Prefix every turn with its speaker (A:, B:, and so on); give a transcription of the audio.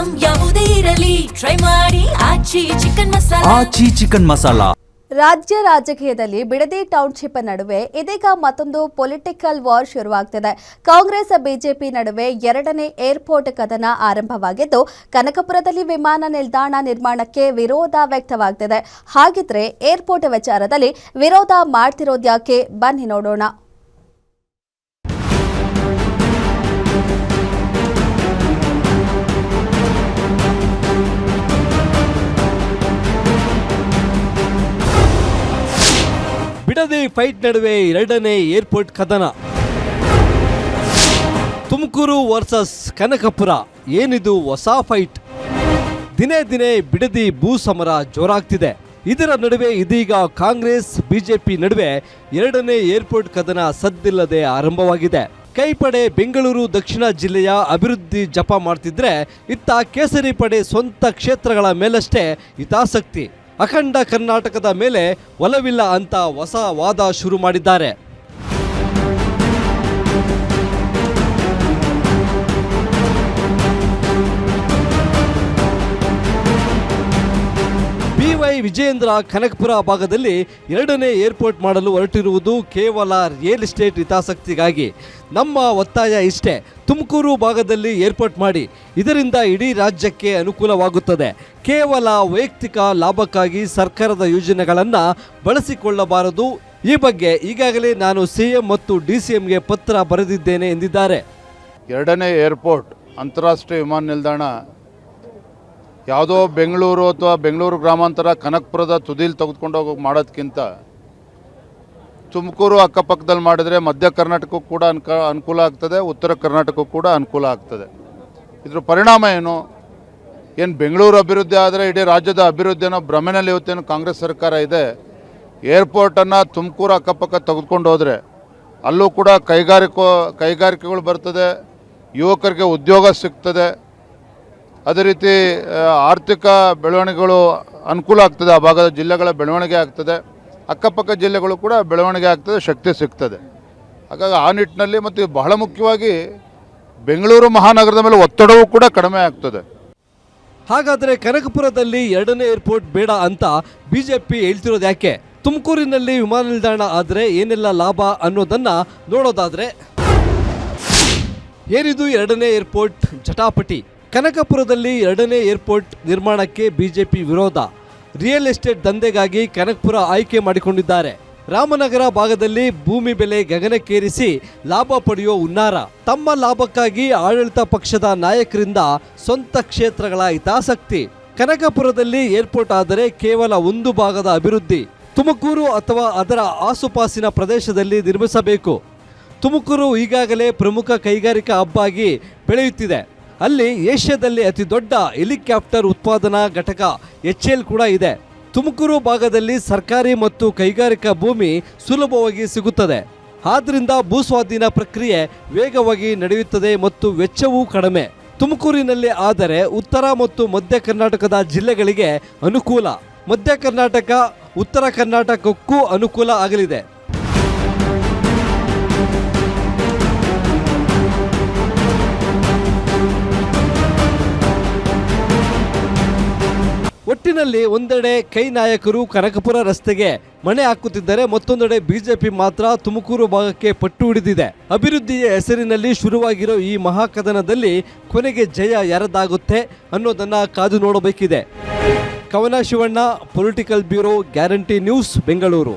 A: Item ಯಾವುದೇ ಇರಲಿ try ಮಾಡಿ ಆಚಿ ಚಿಕನ್ ಮಸಾಲಾ.
B: ರಾಜ್ಯ ರಾಜಕೀಯದಲ್ಲಿ ಬಿಡದಿ ಟೌನ್ಶಿಪ್ ನಡುವೆ ಇದೀಗ ಮತ್ತೊಂದು ಪೊಲಿಟಿಕಲ್ ವಾರ್ ಶುರುವಾಗ್ತಿದೆ. ಕಾಂಗ್ರೆಸ್ ಬಿಜೆಪಿ ನಡುವೆ ಎರಡನೇ ಏರ್ಪೋರ್ಟ್ ಕದನ ಆರಂಭವಾಗಿದ್ದು, ಕನಕಪುರದಲ್ಲಿ ವಿಮಾನ ನಿಲ್ದಾಣ ನಿರ್ಮಾಣಕ್ಕೆ ವಿರೋಧ ವ್ಯಕ್ತವಾಗ್ತಿದೆ. ಹಾಗಿದ್ರೆ ಏರ್ಪೋರ್ಟ್ ವಿಚಾರದಲ್ಲಿ ವಿರೋಧ ಮಾಡ್ತಿರೋದ್ಯಾಕೆ? ಬನ್ನಿ ನೋಡೋಣ.
C: ಬಿಡದಿ ಫೈಟ್ ನಡುವೆ ಎರಡನೇ ಏರ್ಪೋರ್ಟ್ ಕದನ. ತುಮಕೂರು ವರ್ಸಸ್ ಕನಕಪುರ, ಏನಿದು ಹೊಸ ಫೈಟ್? ದಿನೇ ದಿನೇ ಬಿಡದಿ ಭೂ ಸಮರ ಜೋರಾಗ್ತಿದೆ. ಇದರ ನಡುವೆ ಇದೀಗ ಕಾಂಗ್ರೆಸ್ ಬಿಜೆಪಿ ನಡುವೆ ಎರಡನೇ ಏರ್ಪೋರ್ಟ್ ಕದನ ಸದ್ದಿಲ್ಲದೆ ಆರಂಭವಾಗಿದೆ. ಕೈಪಡೆ ಬೆಂಗಳೂರು ದಕ್ಷಿಣ ಜಿಲ್ಲೆಯ ಅಭಿವೃದ್ಧಿ ಜಪ ಮಾಡ್ತಿದ್ರೆ, ಇತ್ತ ಕೇಸರಿ ಪಡೆ ಸ್ವಂತ ಕ್ಷೇತ್ರಗಳ ಮೇಲಷ್ಟೇ ಹಿತಾಸಕ್ತಿ, ಅಖಂಡ ಕರ್ನಾಟಕದ ಮೇಲೆ ಒಲವಿಲ್ಲ ಅಂತ ಹೊಸ ವಾದ ಶುರು ಮಾಡಿದ್ದಾರೆ. BY ವಿಜಯೇಂದ್ರ ಕನಕಪುರ ಭಾಗದಲ್ಲಿ ಎರಡನೇ ಏರ್ಪೋರ್ಟ್ ಮಾಡಲು ಹೊರಟಿರುವುದು ಕೇವಲ ರಿಯಲ್ ಎಸ್ಟೇಟ್ ಹಿತಾಸಕ್ತಿಗಾಗಿ. ನಮ್ಮ ಒತ್ತಾಯ ಇಷ್ಟೇ, ತುಮಕೂರು ಭಾಗದಲ್ಲಿ ಏರ್ಪೋರ್ಟ್ ಮಾಡಿ, ಇದರಿಂದ ಇಡೀ ರಾಜ್ಯಕ್ಕೆ ಅನುಕೂಲವಾಗುತ್ತದೆ. ಕೇವಲ ವೈಯಕ್ತಿಕ ಲಾಭಕ್ಕಾಗಿ ಸರ್ಕಾರದ ಯೋಜನೆಗಳನ್ನು ಬಳಸಿಕೊಳ್ಳಬಾರದು. ಈ ಬಗ್ಗೆ ಈಗಾಗಲೇ ನಾನು CM ಮತ್ತು DCMಗೆ ಪತ್ರ ಬರೆದಿದ್ದೇನೆ ಎಂದಿದ್ದಾರೆ.
D: ಎರಡನೇ ಏರ್ಪೋರ್ಟ್ ಅಂತಾರಾಷ್ಟ್ರೀಯ ವಿಮಾನ ನಿಲ್ದಾಣ ಯಾವುದೋ ಬೆಂಗಳೂರು ಅಥವಾ ಬೆಂಗಳೂರು ಗ್ರಾಮಾಂತರ ಕನಕಪುರದ ತುದಿಲಿ ತೆಗೆದುಕೊಂಡು ಹೋಗಿ ಮಾಡೋದಕ್ಕಿಂತ ತುಮಕೂರು ಅಕ್ಕಪಕ್ಕದಲ್ಲಿ ಮಾಡಿದರೆ ಮಧ್ಯ ಕರ್ನಾಟಕಕ್ಕೂ ಕೂಡ ಅನುಕೂಲ ಆಗ್ತದೆ, ಉತ್ತರ ಕರ್ನಾಟಕಕ್ಕೂ ಕೂಡ ಅನುಕೂಲ ಆಗ್ತದೆ. ಇದ್ರ ಪರಿಣಾಮ ಏನು ಬೆಂಗಳೂರು ಅಭಿವೃದ್ಧಿ ಆದರೆ ಇಡೀ ರಾಜ್ಯದ ಅಭಿವೃದ್ಧಿ ಅನ್ನೋ ಭ್ರಮೆನಲ್ಲಿ ಇವತ್ತೇನು ಕಾಂಗ್ರೆಸ್ ಸರ್ಕಾರ ಇದೆ. ಏರ್ಪೋರ್ಟನ್ನು ತುಮಕೂರು ಅಕ್ಕಪಕ್ಕ ತೆಗೆದುಕೊಂಡು ಹೋದರೆ ಅಲ್ಲೂ ಕೂಡ ಕೈಗಾರಿಕೆಗಳು ಬರ್ತದೆ, ಯುವಕರಿಗೆ ಉದ್ಯೋಗ ಸಿಗ್ತದೆ, ಅದೇ ರೀತಿ ಆರ್ಥಿಕ ಬೆಳವಣಿಗೆಗಳು ಅನುಕೂಲ ಆಗ್ತದೆ, ಆ ಭಾಗದ ಜಿಲ್ಲೆಗಳ ಬೆಳವಣಿಗೆ ಆಗ್ತದೆ, ಅಕ್ಕಪಕ್ಕ ಜಿಲ್ಲೆಗಳು ಕೂಡ ಬೆಳವಣಿಗೆ ಆಗ್ತದೆ, ಶಕ್ತಿ ಸಿಗ್ತದೆ. ಹಾಗಾಗಿ ಆ ನಿಟ್ಟಿನಲ್ಲಿ ಮತ್ತು ಬಹಳ ಮುಖ್ಯವಾಗಿ ಬೆಂಗಳೂರು ಮಹಾನಗರದ ಮೇಲೆ ಒತ್ತಡವೂ ಕೂಡ ಕಡಿಮೆ ಆಗ್ತದೆ.
C: ಹಾಗಾದರೆ ಕನಕಪುರದಲ್ಲಿ ಎರಡನೇ ಏರ್ಪೋರ್ಟ್ ಬೇಡ ಅಂತ ಬಿಜೆಪಿ ಹೇಳ್ತಿರೋದು ಯಾಕೆ? ತುಮಕೂರಿನಲ್ಲಿ ವಿಮಾನ ನಿಲ್ದಾಣ ಆದರೆ ಏನೆಲ್ಲ ಲಾಭ ಅನ್ನೋದನ್ನ ನೋಡೋದಾದ್ರೆ, ಏನಿದು ಎರಡನೇ ಏರ್ಪೋರ್ಟ್ ಜಟಾಪಟಿ? ಕನಕಪುರದಲ್ಲಿ ಎರಡನೇ ಏರ್ಪೋರ್ಟ್ ನಿರ್ಮಾಣಕ್ಕೆ ಬಿಜೆಪಿ ವಿರೋಧ. ರಿಯಲ್ ಎಸ್ಟೇಟ್ ದಂಧೆಗಾಗಿ ಕನಕಪುರ ಆಯ್ಕೆ ಮಾಡಿಕೊಂಡಿದ್ದಾರೆ. ರಾಮನಗರ ಭಾಗದಲ್ಲಿ ಭೂಮಿ ಬೆಲೆ ಗಗನಕ್ಕೇರಿಸಿ ಲಾಭ ಪಡೆಯುವ ಹುನ್ನಾರ. ತಮ್ಮ ಲಾಭಕ್ಕಾಗಿ ಆಡಳಿತ ಪಕ್ಷದ ನಾಯಕರಿಂದ ಸ್ವಂತ ಕ್ಷೇತ್ರಗಳ ಹಿತಾಸಕ್ತಿ. ಕನಕಪುರದಲ್ಲಿ ಏರ್ಪೋರ್ಟ್ ಆದರೆ ಕೇವಲ ಒಂದು ಭಾಗದ ಅಭಿವೃದ್ಧಿ, ತುಮಕೂರು ಅಥವಾ ಅದರ ಆಸುಪಾಸಿನ ಪ್ರದೇಶದಲ್ಲಿ ನಿರ್ಮಿಸಬೇಕು. ತುಮಕೂರು ಈಗಾಗಲೇ ಪ್ರಮುಖ ಕೈಗಾರಿಕಾ ಹಬ್ ಆಗಿ ಬೆಳೆಯುತ್ತಿದೆ. ಅಲ್ಲಿ ಏಷ್ಯಾದಲ್ಲಿ ಅತಿ ದೊಡ್ಡ ಹೆಲಿಕಾಪ್ಟರ್ ಉತ್ಪಾದನಾ ಘಟಕ HAL ಕೂಡ ಇದೆ. ತುಮಕೂರು ಭಾಗದಲ್ಲಿ ಸರ್ಕಾರಿ ಮತ್ತು ಕೈಗಾರಿಕಾ ಭೂಮಿ ಸುಲಭವಾಗಿ ಸಿಗುತ್ತದೆ. ಆದ್ದರಿಂದ ಭೂಸ್ವಾಧೀನ ಪ್ರಕ್ರಿಯೆ ವೇಗವಾಗಿ ನಡೆಯುತ್ತದೆ ಮತ್ತು ವೆಚ್ಚವೂ ಕಡಿಮೆ. ತುಮಕೂರಿನಲ್ಲಿ ಆದರೆ ಉತ್ತರ ಮತ್ತು ಮಧ್ಯ ಕರ್ನಾಟಕದ ಜಿಲ್ಲೆಗಳಿಗೆ ಅನುಕೂಲ. ಮಧ್ಯ ಕರ್ನಾಟಕ, ಉತ್ತರ ಕರ್ನಾಟಕಕ್ಕೂ ಅನುಕೂಲ ಆಗಲಿದೆ. ಒಟ್ಟಿನಲ್ಲಿ ಒಂದೆಡೆ ಕೈ ನಾಯಕರು ಕನಕಪುರ ರಸ್ತೆಗೆ ಮಣೆ ಹಾಕುತ್ತಿದ್ದರೆ, ಮತ್ತೊಂದೆಡೆ ಬಿಜೆಪಿ ಮಾತ್ರ ತುಮಕೂರು ಭಾಗಕ್ಕೆ ಪಟ್ಟು ಹಿಡಿದಿದೆ. ಅಭಿವೃದ್ಧಿಯ ಹೆಸರಿನಲ್ಲಿ ಶುರುವಾಗಿರೋ ಈ ಮಹಾಕದನದಲ್ಲಿ ಕೊನೆಗೆ ಜಯ ಯಾರದಾಗುತ್ತೆ ಅನ್ನೋದನ್ನ ಕಾದು ನೋಡಬೇಕಿದೆ. ಕವನ Shivanna, political bureau, guarantee news, Bengaluru.